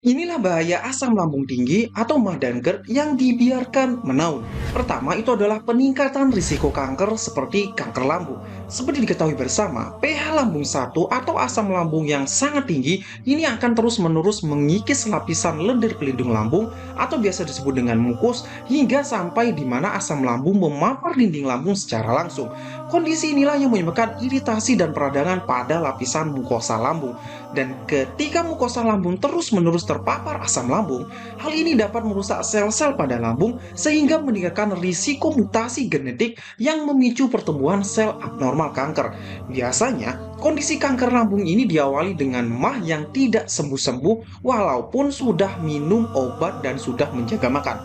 Inilah bahaya asam lambung tinggi atau MAH dan GERD yang dibiarkan menaun. Pertama itu adalah peningkatan risiko kanker seperti kanker lambung. Seperti diketahui bersama, pH lambung 1 atau asam lambung yang sangat tinggi ini akan terus-menerus mengikis lapisan lendir pelindung lambung atau biasa disebut dengan mukus hingga sampai di mana asam lambung memapar dinding lambung secara langsung. Kondisi inilah yang menyebabkan iritasi dan peradangan pada lapisan mukosa lambung. Dan ketika mukosa lambung terus-menerus terpapar asam lambung, hal ini dapat merusak sel-sel pada lambung sehingga meningkatkan risiko mutasi genetik yang memicu pertumbuhan sel abnormal kanker. Biasanya, kondisi kanker lambung ini diawali dengan MAH yang tidak sembuh-sembuh walaupun sudah minum obat dan sudah menjaga makan.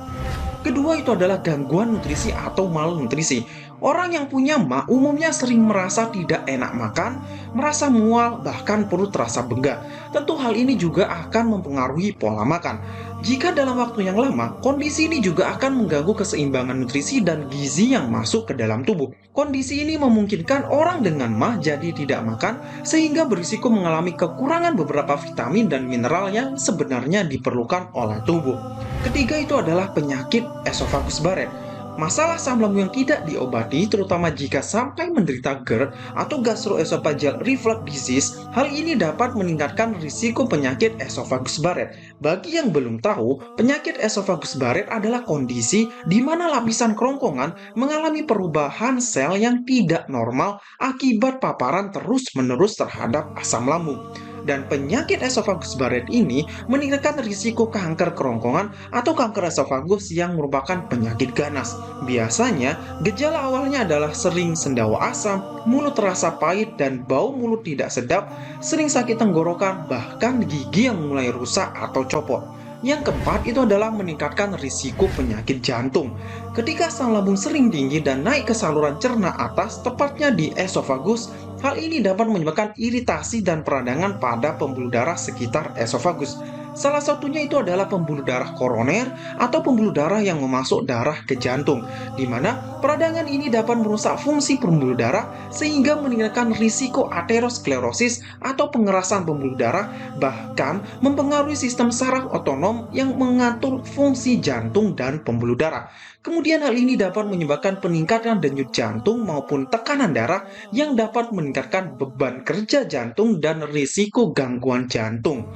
Kedua itu adalah gangguan nutrisi atau malnutrisi. Orang yang punya MAH umumnya sering merasa tidak enak makan, merasa mual, bahkan perut terasa bengkak. Tentu hal ini juga akan mempengaruhi pola makan. Jika dalam waktu yang lama, kondisi ini juga akan mengganggu keseimbangan nutrisi dan gizi yang masuk ke dalam tubuh. Kondisi ini memungkinkan orang dengan MAH jadi tidak makan, sehingga berisiko mengalami kekurangan beberapa vitamin dan mineral yang sebenarnya diperlukan oleh tubuh. Ketiga itu adalah penyakit esophagus Barrett. Masalah asam lambung yang tidak diobati, terutama jika sampai menderita GERD atau gastroesophageal reflux disease, hal ini dapat meningkatkan risiko penyakit esophagus Barrett. Bagi yang belum tahu, penyakit esophagus Barrett adalah kondisi di mana lapisan kerongkongan mengalami perubahan sel yang tidak normal akibat paparan terus-menerus terhadap asam lambung. Dan penyakit esophagus Barrett ini meningkatkan risiko kanker kerongkongan atau kanker esofagus yang merupakan penyakit ganas. Biasanya, gejala awalnya adalah sering sendawa asam, mulut terasa pahit dan bau mulut tidak sedap, sering sakit tenggorokan, bahkan gigi yang mulai rusak atau copot. Yang keempat itu adalah meningkatkan risiko penyakit jantung. Ketika asam lambung sering tinggi dan naik ke saluran cerna atas, tepatnya di esofagus, hal ini dapat menyebabkan iritasi dan peradangan pada pembuluh darah sekitar esofagus. Salah satunya itu adalah pembuluh darah koroner atau pembuluh darah yang memasuk darah ke jantung, di mana peradangan ini dapat merusak fungsi pembuluh darah sehingga meningkatkan risiko aterosklerosis atau pengerasan pembuluh darah, bahkan mempengaruhi sistem saraf otonom yang mengatur fungsi jantung dan pembuluh darah. Kemudian hal ini dapat menyebabkan peningkatan denyut jantung maupun tekanan darah yang dapat meningkatkan beban kerja jantung dan risiko gangguan jantung.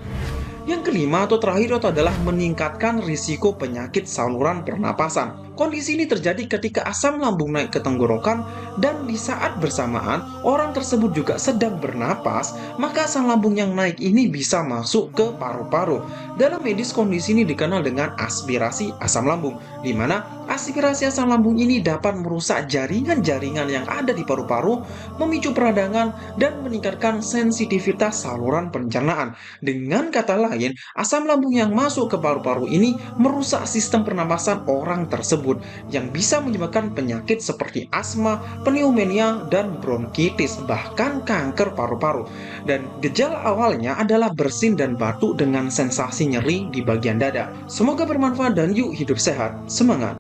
Yang kelima atau terakhir itu adalah meningkatkan risiko penyakit saluran pernapasan. Kondisi ini terjadi ketika asam lambung naik ke tenggorokan dan di saat bersamaan orang tersebut juga sedang bernapas, maka asam lambung yang naik ini bisa masuk ke paru-paru. Dalam medis kondisi ini dikenal dengan aspirasi asam lambung, di mana aspirasi asam lambung ini dapat merusak jaringan-jaringan yang ada di paru-paru, memicu peradangan, dan meningkatkan sensitivitas saluran pencernaan. Dengan kata lain, asam lambung yang masuk ke paru-paru ini merusak sistem pernapasan orang tersebut yang bisa menyebabkan penyakit seperti asma, pneumonia, dan bronkitis, bahkan kanker paru-paru. Dan gejala awalnya adalah bersin dan batuk dengan sensasi nyeri di bagian dada. Semoga bermanfaat dan yuk hidup sehat. Semangat!